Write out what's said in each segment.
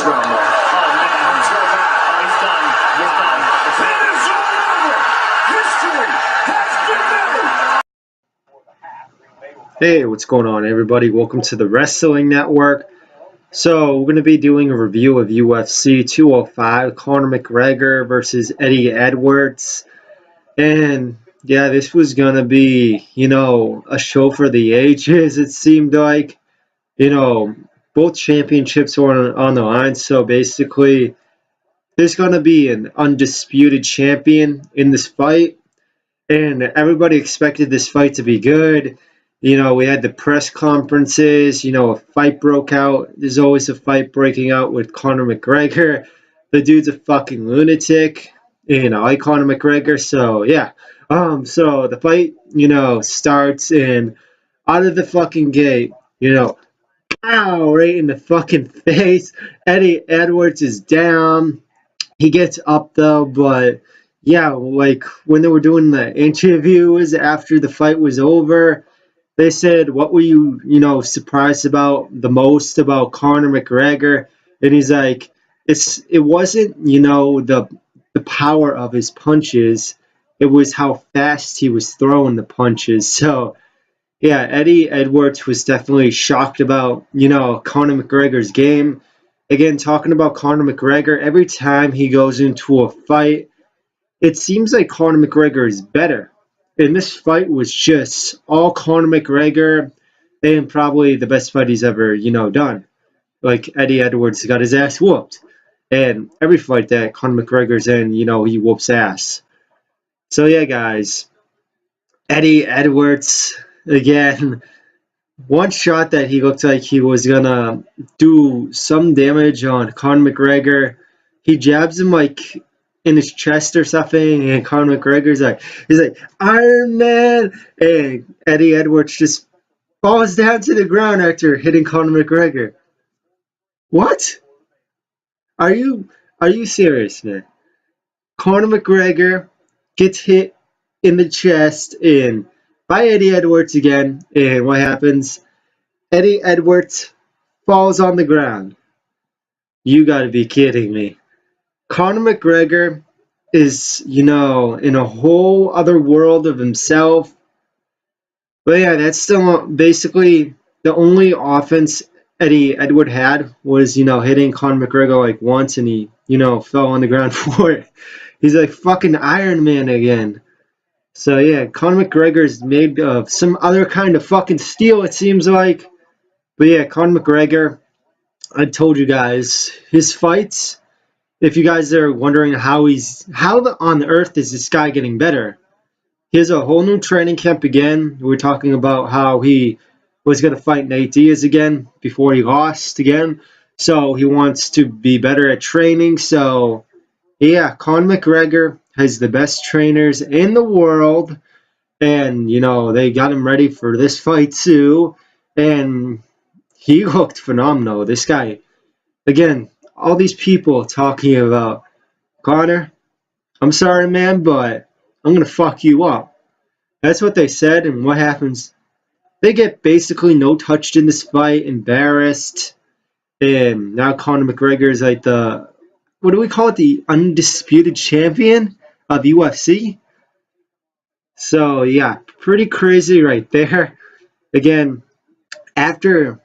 round one. Oh, man. Let's go back. Oh, he's done. He's done. It is all over. History has been made. Hey, what's going on, everybody? Welcome to the Wrestling Network. So, we're going to be doing a review of UFC 205, Conor McGregor versus Eddie Edwards. And, yeah, this was going to be, a show for the ages, it seemed like. Both championships were on the line, so basically, there's going to be an undisputed champion in this fight. And everybody expected this fight to be good. We had the press conferences, a fight broke out. There's always a fight breaking out with Conor McGregor. The dude's a fucking lunatic. I like Conor McGregor, so yeah. So the fight, starts, and out of the fucking gate, pow, right in the fucking face. Eddie Edwards is down. He gets up though, but yeah, like when they were doing the interviews after the fight was over, they said, what were you, surprised about the most about Conor McGregor? And he's like, it wasn't, the power of his punches. It was how fast he was throwing the punches. So, yeah, Eddie Edwards was definitely shocked about, Conor McGregor's game. Again, talking about Conor McGregor, every time he goes into a fight, it seems like Conor McGregor is better. And this fight was just all Conor McGregor, and probably the best fight he's ever, done. Like, Eddie Edwards got his ass whooped. And every fight that Conor McGregor's in, he whoops ass. So, yeah, guys. Eddie Edwards, again, one shot that he looked like he was going to do some damage on Conor McGregor. He jabs him, like, in his chest or something, and Conor McGregor's he's like, Iron Man, and Eddie Edwards just falls down to the ground after hitting Conor McGregor. What? Are you serious, man? Conor McGregor gets hit in the chest and by Eddie Edwards again, and what happens? Eddie Edwards falls on the ground. You gotta be kidding me. Conor McGregor is, in a whole other world of himself. But yeah, that's still basically the only offense Eddie Edwards had was, hitting Conor McGregor like once, and he, fell on the ground for it. He's like fucking Iron Man again. So yeah, Conor McGregor is made of some other kind of fucking steel, it seems like. But yeah, Conor McGregor, I told you guys, his fights, if you guys are wondering how on earth is this guy getting better? He has a whole new training camp again. We're talking about how he was going to fight Nate Diaz again before he lost again. So he wants to be better at training. So yeah, Conor McGregor has the best trainers in the world. And, they got him ready for this fight too. And he looked phenomenal. This guy, again, all these people talking about, Conor, I'm sorry, man, but I'm going to fuck you up. That's what they said, and what happens? They get basically no touched in this fight, embarrassed, and now Conor McGregor is like the, what do we call it, the undisputed champion of UFC? So, yeah, pretty crazy right there. Again, after,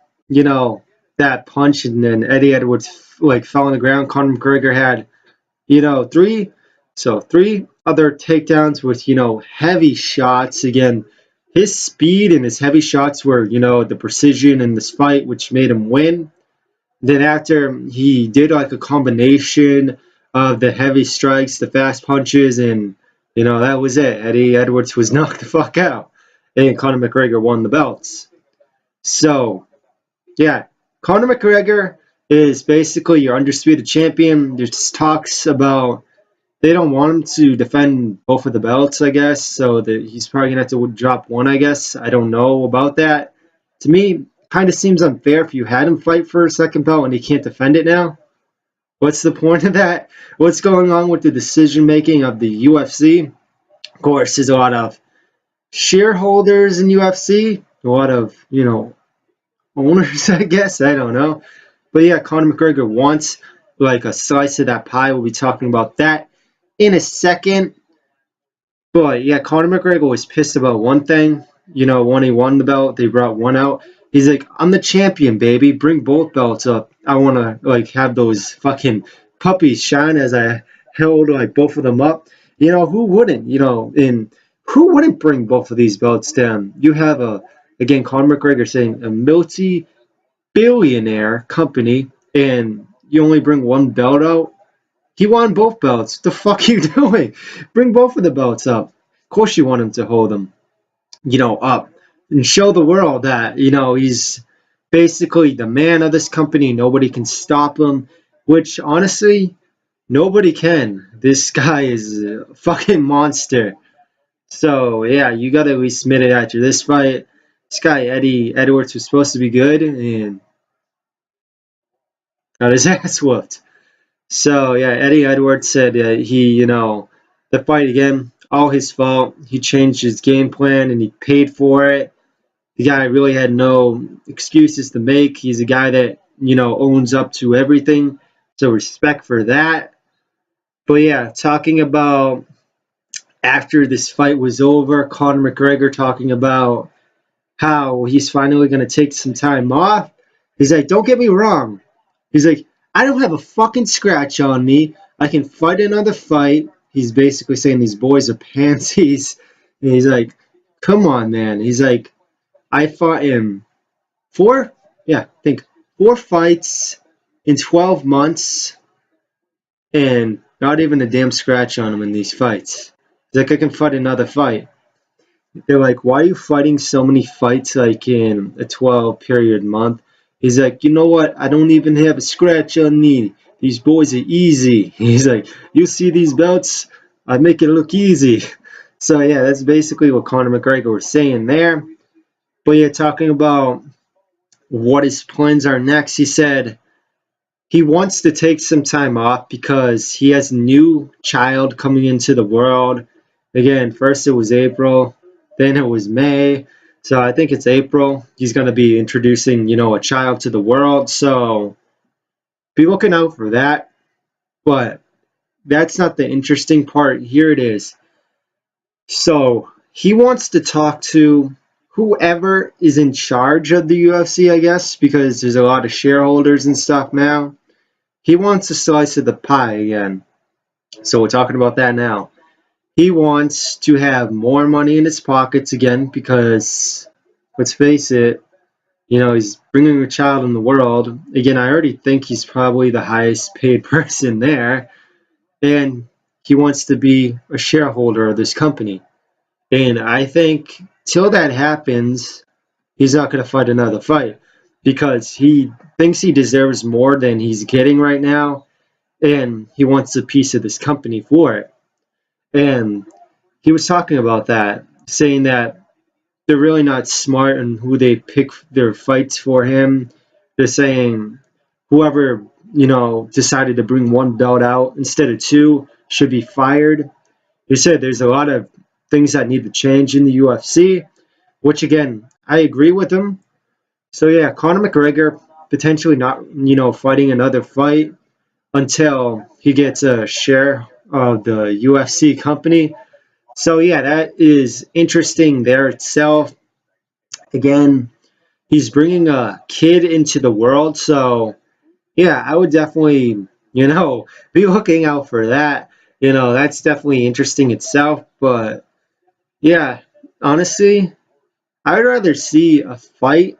that punch, and then Eddie Edwards fell on the ground, Conor McGregor had, three other takedowns with, heavy shots. Again, his speed and his heavy shots were, the precision in this fight, which made him win. Then after he did a combination of the heavy strikes, the fast punches, and, that was it. Eddie Edwards was knocked the fuck out. And Conor McGregor won the belts. So, yeah, Conor McGregor is basically your undisputed champion. There's talks about they don't want him to defend both of the belts, I guess, so that he's probably going to have to drop one, I guess. I don't know about that. To me, kind of seems unfair if you had him fight for a second belt and he can't defend it now. What's the point of that? What's going on with the decision-making of the UFC? Of course, there's a lot of shareholders in UFC, a lot of, owners, I guess. I don't know. But yeah, Conor McGregor wants like a slice of that pie. We'll be talking about that in a second. But yeah, Conor McGregor was pissed about one thing. When he won the belt, they brought one out. He's like, I'm the champion, baby. Bring both belts up. I want to like have those fucking puppies shine as I held like both of them up. Who wouldn't? And who wouldn't bring both of these belts down? You have again, Conor McGregor saying a multi-billionaire company, and you only bring one belt out. He won both belts. The fuck are you doing? Bring both of the belts up. Of course you want him to hold them, up and show the world that, he's basically the man of this company. Nobody can stop him, which honestly, nobody can. This guy is a fucking monster. So yeah, you gotta at least admit it after this fight. This guy, Eddie Edwards, was supposed to be good and got his ass whooped. So yeah, Eddie Edwards said the fight again, all his fault. He changed his game plan and he paid for it. The guy really had no excuses to make. He's a guy that owns up to everything. So respect for that. But yeah, talking about after this fight was over, Conor McGregor talking about how he's finally going to take some time off. He's like, don't get me wrong. He's like, I don't have a fucking scratch on me. I can fight another fight. He's basically saying these boys are pansies. And he's like, come on, man. He's like, I fought him I think 4 fights in 12 months and not even a damn scratch on him in these fights. He's like, I can fight another fight. They're like, why are you fighting so many fights like in a 12-period month? He's like, you know what? I don't even have a scratch on me. These boys are easy. He's like, you see these belts? I make it look easy. So yeah, that's basically what Conor McGregor was saying there. But yeah, talking about what his plans are next, he said he wants to take some time off because he has a new child coming into the world. Again, first it was April, then it was May. So I think it's April. He's going to be introducing, a child to the world. So be looking out for that. But that's not the interesting part. Here it is. So he wants to talk to whoever is in charge of the UFC, I guess, because there's a lot of shareholders and stuff now. He wants a slice of the pie again. So we're talking about that now. He wants to have more money in his pockets again because, let's face it, he's bringing a child in the world. Again, I already think he's probably the highest paid person there. And he wants to be a shareholder of this company. And I think till that happens, he's not going to fight another fight because he thinks he deserves more than he's getting right now. And he wants a piece of this company for it. And he was talking about that, saying that they're really not smart in who they pick their fights for him. They're saying whoever, decided to bring one belt out instead of two should be fired. He said there's a lot of things that need to change in the UFC, which again, I agree with him. So yeah, Conor McGregor potentially not, fighting another fight until he gets a share of the UFC company. So yeah, that is interesting there itself. Again, he's bringing a kid into the world, so yeah, I would definitely, be looking out for that. That's definitely interesting itself. But yeah, honestly, I'd rather see a fight.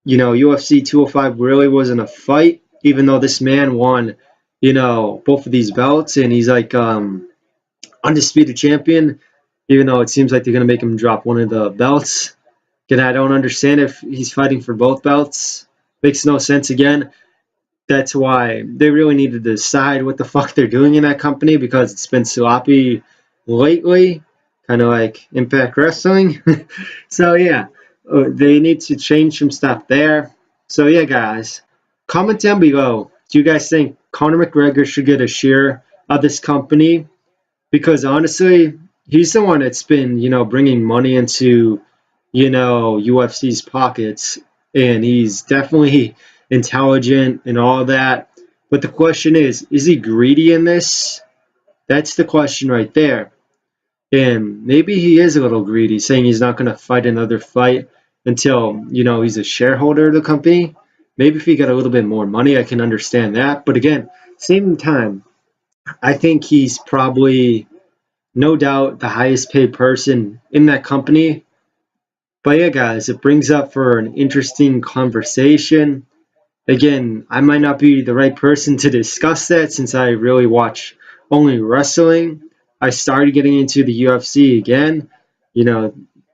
UFC 205 really wasn't a fight, even though this man won, both of these belts, and he's like undisputed champion, even though it seems like they're going to make him drop one of the belts. Again, I don't understand if he's fighting for both belts. Makes no sense again. That's why they really need to decide what the fuck they're doing in that company because it's been sloppy lately, kind of like Impact Wrestling. So yeah, they need to change some stuff there. So yeah, guys, comment down below. Do you guys think Conor McGregor should get a share of this company? Because honestly, he's the one that's been, bringing money into, UFC's pockets, and he's definitely intelligent, and all that. But the question is he greedy in this? That's the question right there. And maybe he is a little greedy, saying he's not going to fight another fight until, he's a shareholder of the company. Maybe if he got a little bit more money, I can understand that. But again, same time, I think he's probably, no doubt, the highest paid person in that company. But yeah, guys, it brings up for an interesting conversation. Again, I might not be the right person to discuss that since I really watch only wrestling. I started getting into the UFC again,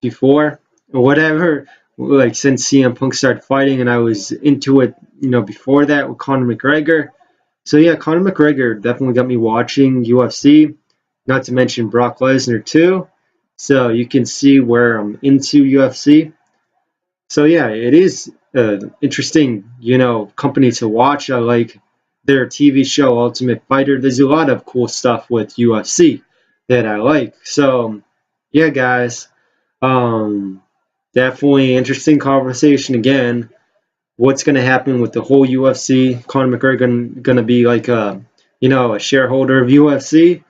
before or whatever, like since CM Punk started fighting, and I was into it, before that with Conor McGregor. So yeah, Conor McGregor definitely got me watching UFC, not to mention Brock Lesnar too. So you can see where I'm into UFC. So yeah, it is an interesting, company to watch. I like their TV show Ultimate Fighter. There's a lot of cool stuff with UFC that I like. So yeah, guys, definitely interesting conversation again. What's going to happen with the whole UFC? Conor McGregor going to be like a shareholder of UFC?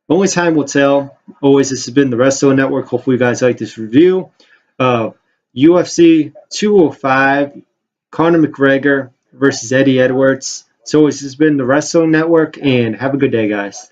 Only time will tell. Always, this has been the Wrestling Network. Hopefully, you guys like this review of UFC 205, Conor McGregor versus Eddie Edwards. So, this has been the Wrestling Network, and have a good day, guys.